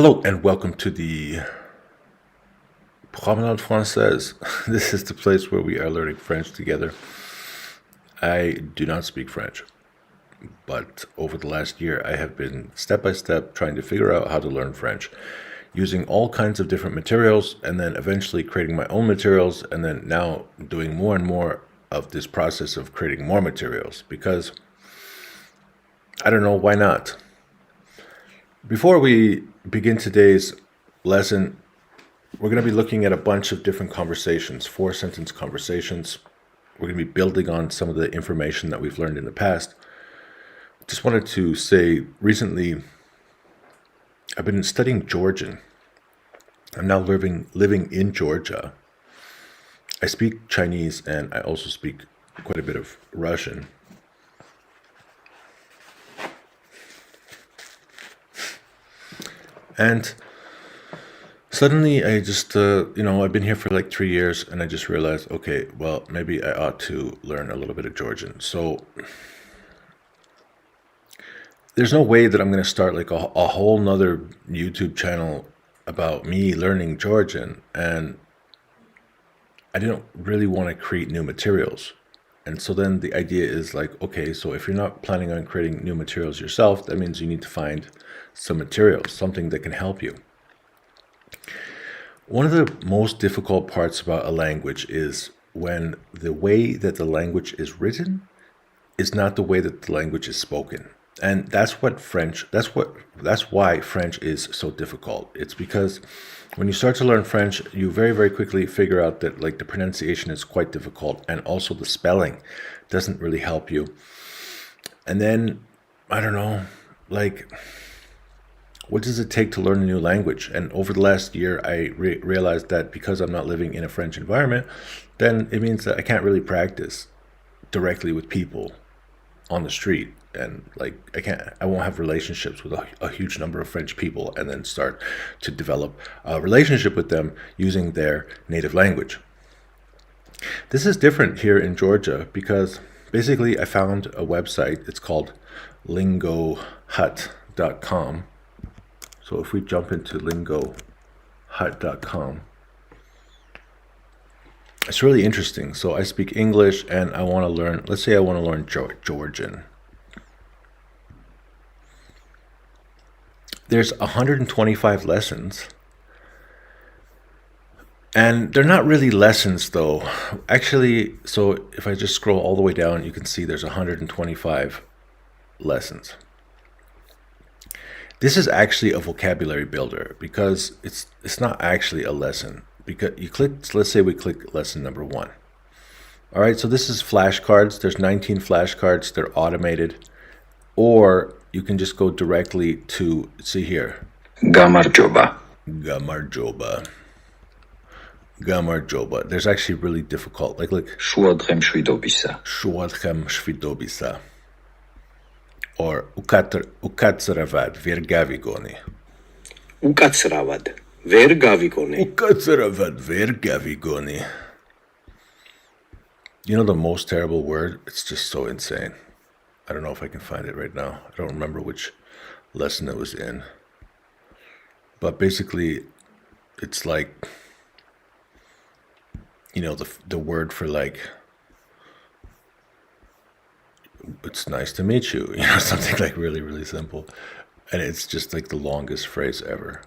Hello and welcome to the Promenade Française. This is the place where we are learning French together. I do not speak French, but over the last year I have been step by step trying to figure out how to learn French using all kinds of different materials and then eventually creating my own materials and then now doing more and more of this process of creating more materials because I don't know, why not? Before we begin today's lesson, we're going to be looking at a bunch of different conversations, 4-sentence conversations. We're going to be building on some of the information that we've learned in the past. Just wanted to say, recently, I've been studying Georgian. I'm now living in Georgia. I speak Chinese and I also speak quite a bit of Russian. And suddenly I just, I've been here for like 3 years and I just realized, okay, well, maybe I ought to learn a little bit of Georgian. So there's no way that I'm going to start like a whole nother YouTube channel about me learning Georgian. And I didn't really want to create new materials. And so then the idea is like, okay, so if you're not planning on creating new materials yourself, that means you need to find some materials, something that can help you. One of the most difficult parts about a language is when the way that the language is written is not the way that the language is spoken. And that's why French is so difficult. It's because when you start to learn French, you very, very quickly figure out that like the pronunciation is quite difficult and also the spelling doesn't really help you. And then, I don't know, like, what does it take to learn a new language? And over the last year, I realized that because I'm not living in a French environment, then it means that I can't really practice directly with people on the street. And like, I won't have relationships with a huge number of French people and then start to develop a relationship with them using their native language. This is different here in Georgia because basically I found a website. It's called lingohut.com. So if we jump into lingohut.com, it's really interesting. So I speak English and I want to learn, let's say I want to learn Georgian. There's 125 lessons. And they're not really lessons though. Actually, so if I just scroll all the way down, you can see there's 125 lessons. This is actually a vocabulary builder because it's not actually a lesson. Because you click, let's say we click lesson number 1. All right, so this is flashcards. There's 19 flashcards. They're automated. Or you can just go directly to, see here. Gamarjoba. There's actually really difficult. Like, look. Shuadchem shvidobisa. Or ukatsaravad vergavigoni. Ukatsravad vergavigoni. You know the most terrible word? It's just so insane. I don't know if I can find it right now. I don't remember which lesson it was in. But basically, it's like, the word for like, it's nice to meet you, something like really, really simple. And it's just like the longest phrase ever.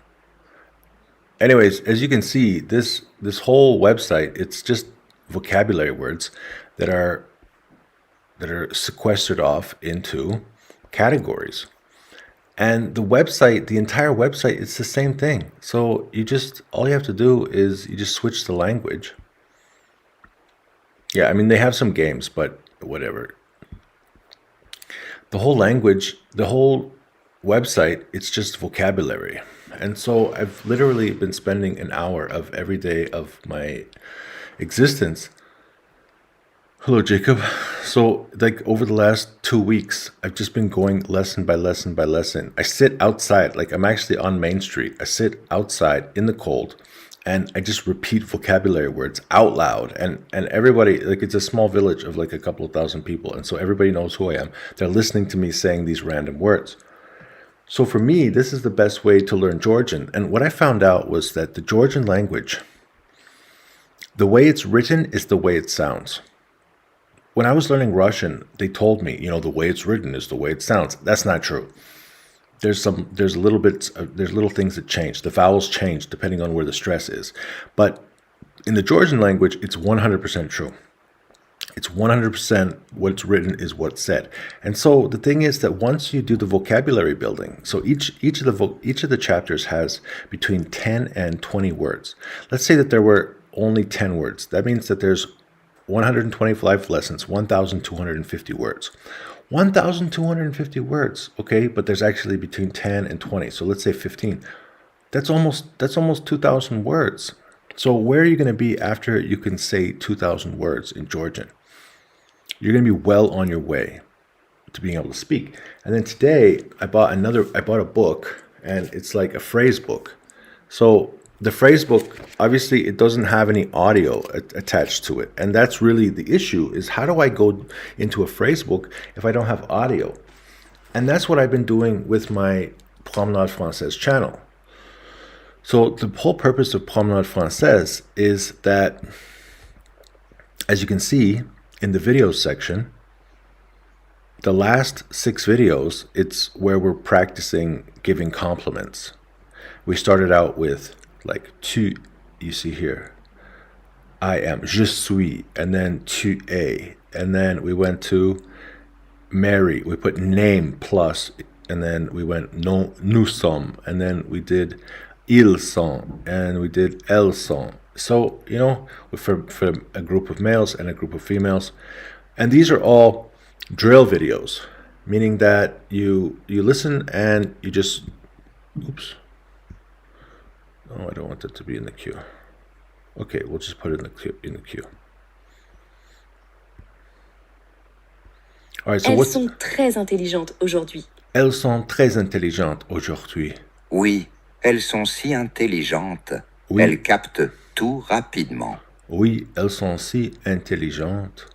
Anyways, as you can see, this whole website, it's just vocabulary words that are sequestered off into categories. And the entire website, it's the same thing. So all you have to do is you just switch the language. Yeah, I mean, they have some games, but whatever. The whole website, it's just vocabulary. And so I've literally been spending an hour of every day of my existence. Hello, Jacob. So like over the last 2 weeks, I've just been going lesson by lesson by lesson. I sit outside, like I'm actually on Main Street. I sit outside in the cold and I just repeat vocabulary words out loud. And everybody, like it's a small village of like a couple of thousand people. And so everybody knows who I am. They're listening to me saying these random words. So for me, this is the best way to learn Georgian. And what I found out was that the Georgian language, the way it's written is the way it sounds. When I was learning Russian, they told me, the way it's written is the way it sounds. That's not true. There's little things that change. The vowels change depending on where the stress is. But in the Georgian language, it's 100% true. It's 100% what's written is what's said. And so the thing is that once you do the vocabulary building, so each of the chapters has between 10 and 20 words. Let's say that there were only 10 words. That means that there's 125 lessons, 1,250 words. 1,250 words, okay? But there's actually between 10 and 20. So let's say 15. That's almost 2,000 words. So where are you going to be after you can say 2,000 words in Georgian? You're going to be well on your way to being able to speak. And then today I bought a book, and it's like a phrase book. So the phrase book, obviously it doesn't have any audio attached to it. And that's really the issue, is how do I go into a phrase book if I don't have audio? And that's what I've been doing with my Promenade Française channel. So the whole purpose of Promenade Française is that, as you can see in the videos section, the last 6 videos, it's where we're practicing giving compliments. We started out with like tu, you see here, I am, je suis, and then tu es, and then we went to Mary, we put name plus, and then we went non, nous sommes, and then we did ils sont, and we did elles sont. So, for a group of males and a group of females. And these are all drill videos, meaning that you listen and you just, oops. Oh, I don't want it to be in the queue. Okay, we'll just put it in the queue. All right, so Elles sont très intelligentes aujourd'hui. Elles sont très intelligentes aujourd'hui. Oui, elles sont si intelligentes. Oui. Elles captent tout rapidement. Oui, elles sont si intelligentes.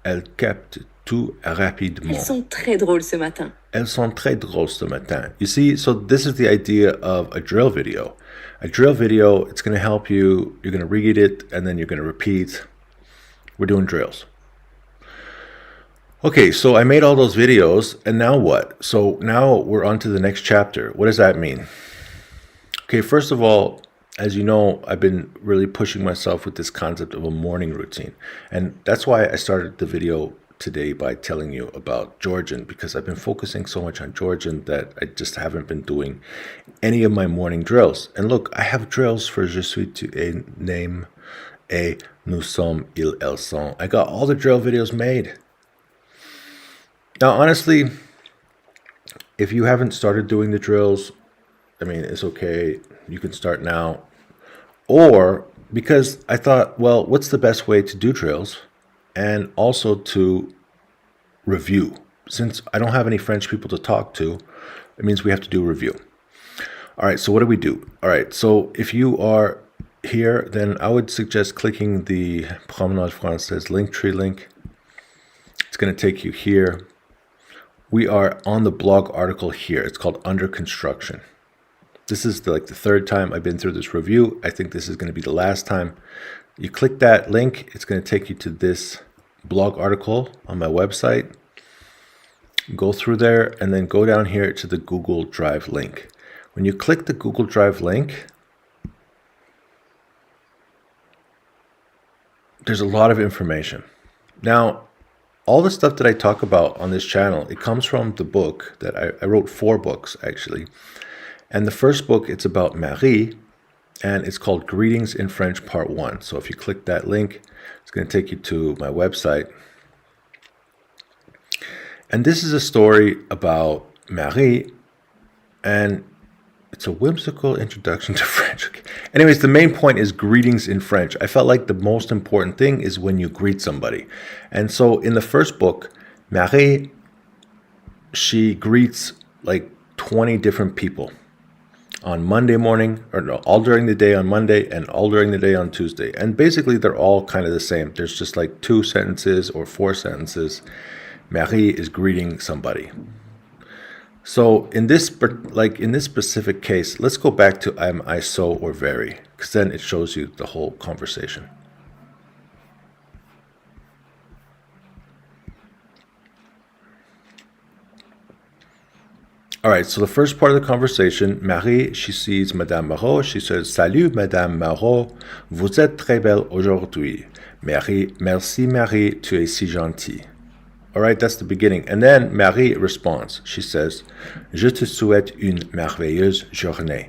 Elles captent tout rapidement. Elles sont très drôles ce matin. Elles sont très drôles ce matin. You see, so this is the idea of a drill video. A drill video, it's going to help you. You're going to read it, and then you're going to repeat. We're doing drills. Okay, so I made all those videos, and now what? So now we're on to the next chapter. What does that mean? Okay, first of all, as you know, I've been really pushing myself with this concept of a morning routine. And that's why I started the video today by telling you about Georgian, because I've been focusing so much on Georgian that I just haven't been doing any of my morning drills. And look, I have drills for je suis, tu es, name, et, nous sommes, ils, elles sont. I got all the drill videos made. Now, honestly, if you haven't started doing the drills, I mean, it's okay. You can start now. Or because I thought, well, what's the best way to do drills and also to review? Since I don't have any French people to talk to, it means we have to do a review. All right, so what do we do? All right, so if you are here, then I would suggest clicking the Promenade Française Linktree link. It's going to take you here. We are on the blog article here. It's called Under Construction. This is the third time I've been through this review. I think this is going to be the last time. You click that link, it's going to take you to this blog article on my website. Go through there and then go down here to the Google Drive link. When you click the Google Drive link, there's a lot of information. Now, all the stuff that I talk about on this channel, it comes from the book that I wrote 4 books actually. And the first book, it's about Marie, and it's called Greetings in French Part 1. So if you click that link, it's going to take you to my website. And this is a story about Marie, and it's a whimsical introduction to French. Okay. Anyways, the main point is greetings in French. I felt like the most important thing is when you greet somebody. And so in the first book, Marie, she greets like 20 different people on Monday morning, or no, all during the day on Monday and all during the day on Tuesday. And basically they're all kind of the same. There's just like 2 sentences or 4 sentences. Marie is greeting somebody. So in this specific case, let's go back to am I so or very, because then it shows you the whole conversation. All right, so the first part of the conversation, Marie, she sees Madame Marot. She says, Salut, Madame Marot, vous êtes très belle aujourd'hui. Merci, Marie, tu es si gentille. All right, that's the beginning. And then Marie responds. She says, Je te souhaite une merveilleuse journée.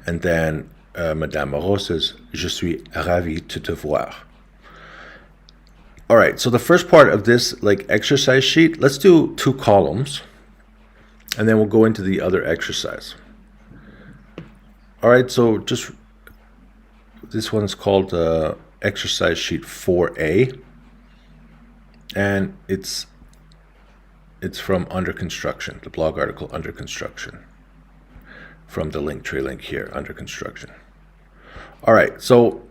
And then Madame Marot says, Je suis ravie de te voir. All right, so the first part of this exercise sheet, let's do 2 columns. And then we'll go into the other exercise. All right, so just this one is called exercise sheet 4A, and it's from Under Construction, the blog article Under Construction, from the Linktree link here, Under Construction. All right, so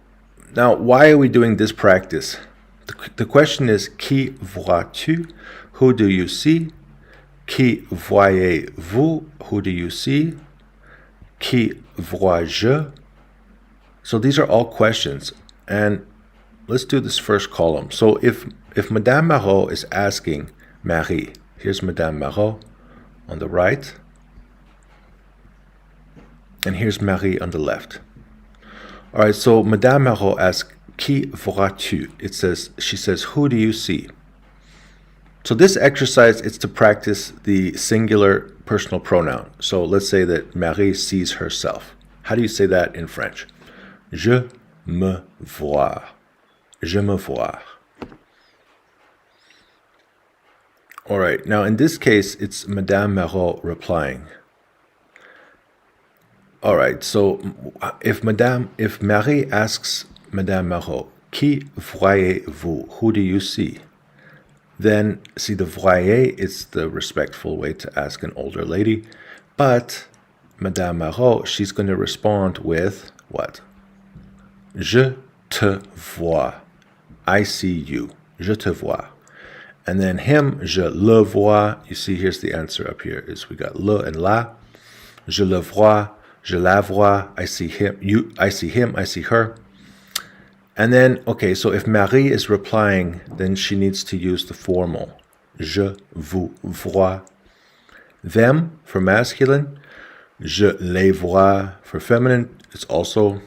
now why are we doing this practice? The question is, qui vois-tu? Who do you see? Qui voyez-vous? Who do you see? Qui vois-je? So these are all questions. And let's do this first column. So if Madame Marot is asking Marie, here's Madame Marot on the right, and here's Marie on the left. All right, so Madame Marot asks, Qui vois-tu? She says, who do you see? So this exercise, it's to practice the singular personal pronoun. So let's say that Marie sees herself. How do you say that in French? Je me vois. Je me vois. All right, now in this case, it's Madame Marot replying. All right, so if Marie asks Madame Marot, Qui voyez-vous? Who do you see? Then, see, the voyer is the respectful way to ask an older lady. But Madame Marot, she's going to respond with what? Je te vois. I see you. Je te vois. And then him, je le vois. You see, here's the answer up here. Is we got le and la. Je le vois. Je la vois. I see him. I see him. I see her. And then, okay, so if Marie is replying, then she needs to use the formal. Je vous vois. Them for masculine. Je les vois for feminine. It's also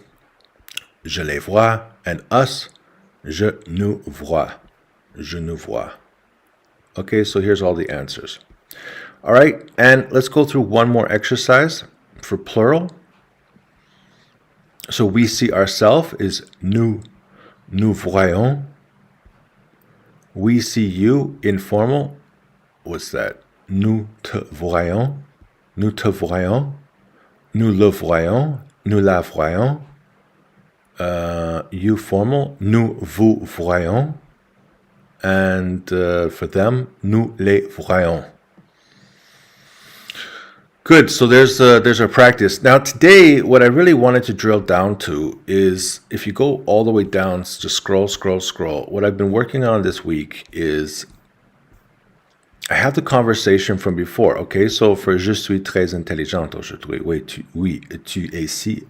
je les vois. And us, je nous vois. Je nous vois. Okay, so here's all the answers. All right, and let's go through one more exercise for plural. So we see ourselves is nous voyons. We see you, informal. What's that? Nous te voyons. Nous te voyons. Nous le voyons. Nous la voyons. You formal. Nous vous voyons. And for them, nous les voyons. Good, so there's our practice. Now today, what I really wanted to drill down to is, if you go all the way down, just scroll. What I've been working on this week is, I have the conversation from before, okay? So for je suis très intelligente aujourd'hui, oui, tu es si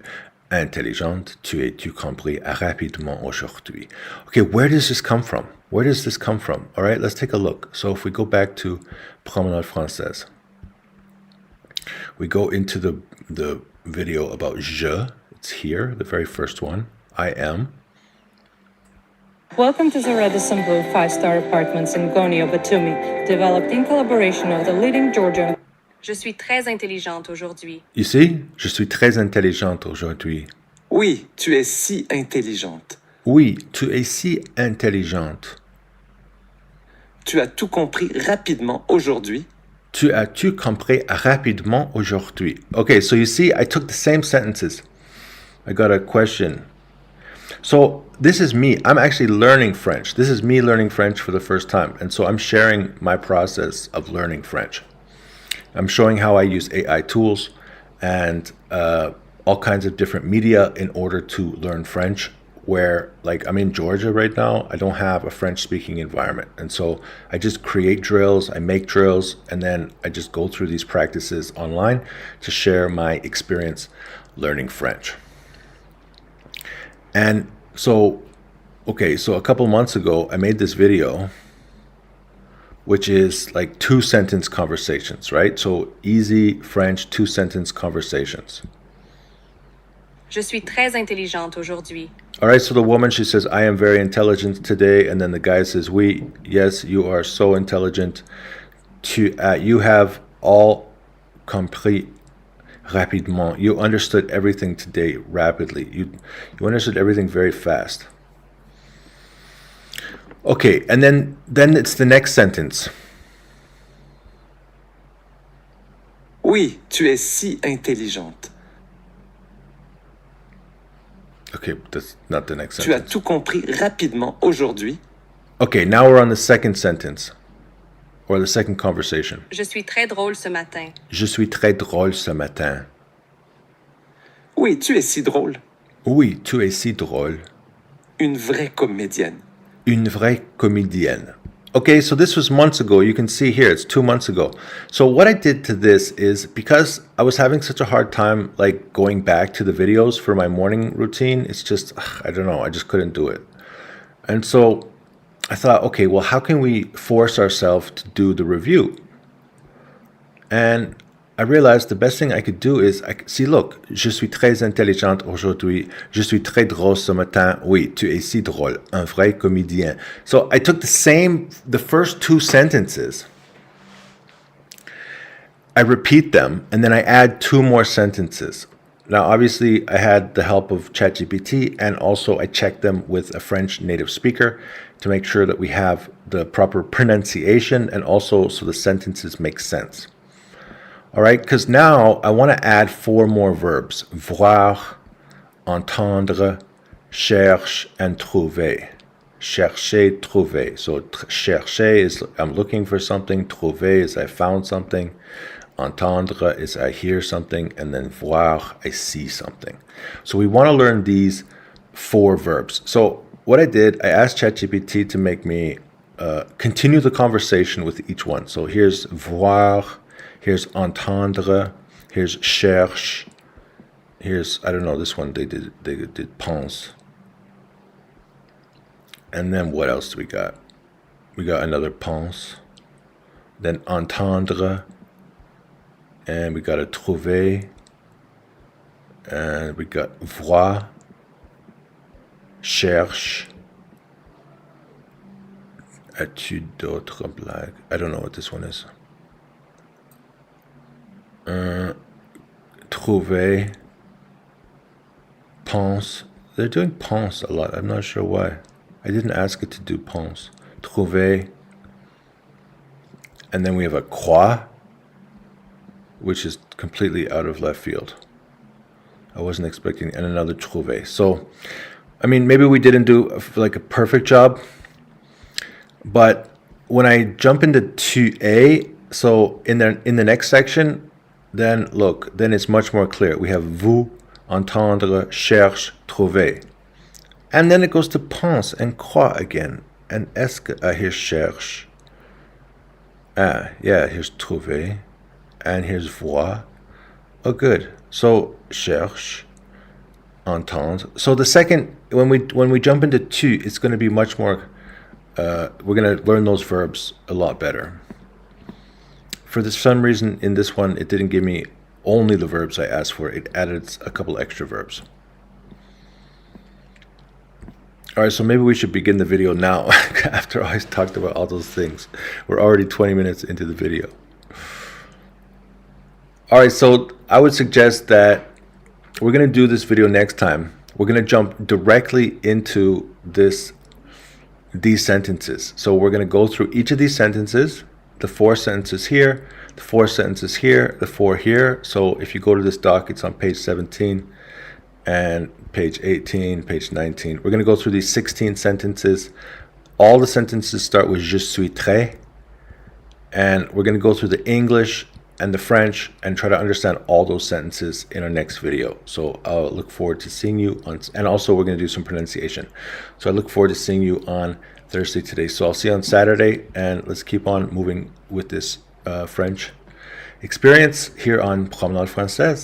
intelligente, tu compris rapidement aujourd'hui. Okay, where does this come from? Where does this come from? All right, let's take a look. So if we go back to Promenade Française, we go into the video about je. It's here, the very first one. I am. Welcome to the Radisson Blu 5-star apartments in Gonio, Batumi, developed in collaboration with the leading Georgian. Je suis très intelligente aujourd'hui. You see? Je suis très intelligente aujourd'hui. Oui, tu es si intelligente. Oui, tu es si intelligente. Tu as tout compris rapidement aujourd'hui. Tu as-tu compris rapidement aujourd'hui? Okay, so you see, I took the same sentences. I got a question. So this is me. I'm actually learning French. This is me learning French for the first time. And so I'm sharing my process of learning French. I'm showing how I use AI tools and all kinds of different media in order to learn French where, like, I'm in Georgia right now. I don't have a French speaking environment. And so I just create drills, I make drills, and then I just go through these practices online to share my experience learning French. And so, okay, so a couple months ago, I made this video, which is like 2-sentence conversations, right? So easy French 2-sentence conversations. Je suis très intelligente aujourd'hui. All right, so the woman, she says, I am very intelligent today. And then the guy says, oui, yes, you are so intelligent. You have all compris rapidement. You understood everything today rapidly. You understood everything very fast. Okay, and then it's the next sentence. Oui, tu es si intelligente. Okay, that's not the next Tu as sentence. tout compris rapidement aujourd'hui. Okay, now we're on the second sentence, or the second conversation. Je suis très drôle ce matin. Je suis très drôle ce matin. Oui, tu es si drôle. Oui, tu es si drôle. Une vraie comédienne. Une vraie comédienne. Okay, so this was months ago. You can see here, it's 2 months ago. So what I did to this is, because I was having such a hard time like going back to the videos for my morning routine, it's just, I don't know, I just couldn't do it. And so I thought, okay, well, how can we force ourselves to do the review? And I realized the best thing I could do is, see, look, je suis très intelligente aujourd'hui. Je suis très drôle ce matin. Oui, tu es si drôle. Un vrai comédien. So I took the first 2 sentences, I repeat them, and then I add 2 more sentences. Now, obviously, I had the help of ChatGPT, and also I checked them with a French native speaker to make sure that we have the proper pronunciation and also so the sentences make sense. All right, because now I want to add 4 more verbs: voir, entendre, cherche, and trouver. Chercher, trouver. So chercher is I'm looking for something. Trouver is I found something. Entendre is I hear something. And then voir, I see something. So we want to learn these 4 verbs. So what I did, I asked ChatGPT to make me continue the conversation with each one. So here's voir. Here's entendre, here's cherche, here's, I don't know, this one they did pense. And then what else do we got? We got another pense, then entendre, and we got a trouver, and we got voir, cherche, as-tu d'autres blagues? I don't know what this one is. Trouver, pense. They're doing pense a lot. I'm not sure why. I didn't ask it to do pense. Trouver. And then we have a croix, which is completely out of left field. I wasn't expecting, and another trouver. So, I mean, maybe we didn't do like a perfect job, but when I jump into 2A, so in the next section, then look, then it's much more clear. We have vous, entendre, cherche, trouver. And then it goes to pense and croix again. And est-ce que, here's cherche. Yeah, here's trouver. And here's voir. Oh, good. So cherche, entendre. So the second, when we jump into 2, it's going to be much more, we're going to learn those verbs a lot better. For some reason, in this one, it didn't give me only the verbs I asked for. It added a couple extra verbs. All right, so maybe we should begin the video now after I talked about all those things. We're already 20 minutes into the video. All right, so I would suggest that we're going to do this video next time. We're going to jump directly into these sentences. So we're going to go through each of these sentences. The 4 sentences here, the 4 sentences here, the 4 here. So if you go to this doc, it's on page 17 and page 18, page 19. We're going to go through these 16 sentences. All the sentences start with je suis très. And we're going to go through the English and the French and try to understand all those sentences in our next video. So I'll look forward to seeing you on, and also we're going to do some pronunciation. So I look forward to seeing you on Thursday today. So I'll see you on Saturday, and let's keep on moving with this French experience here on Promenade Française.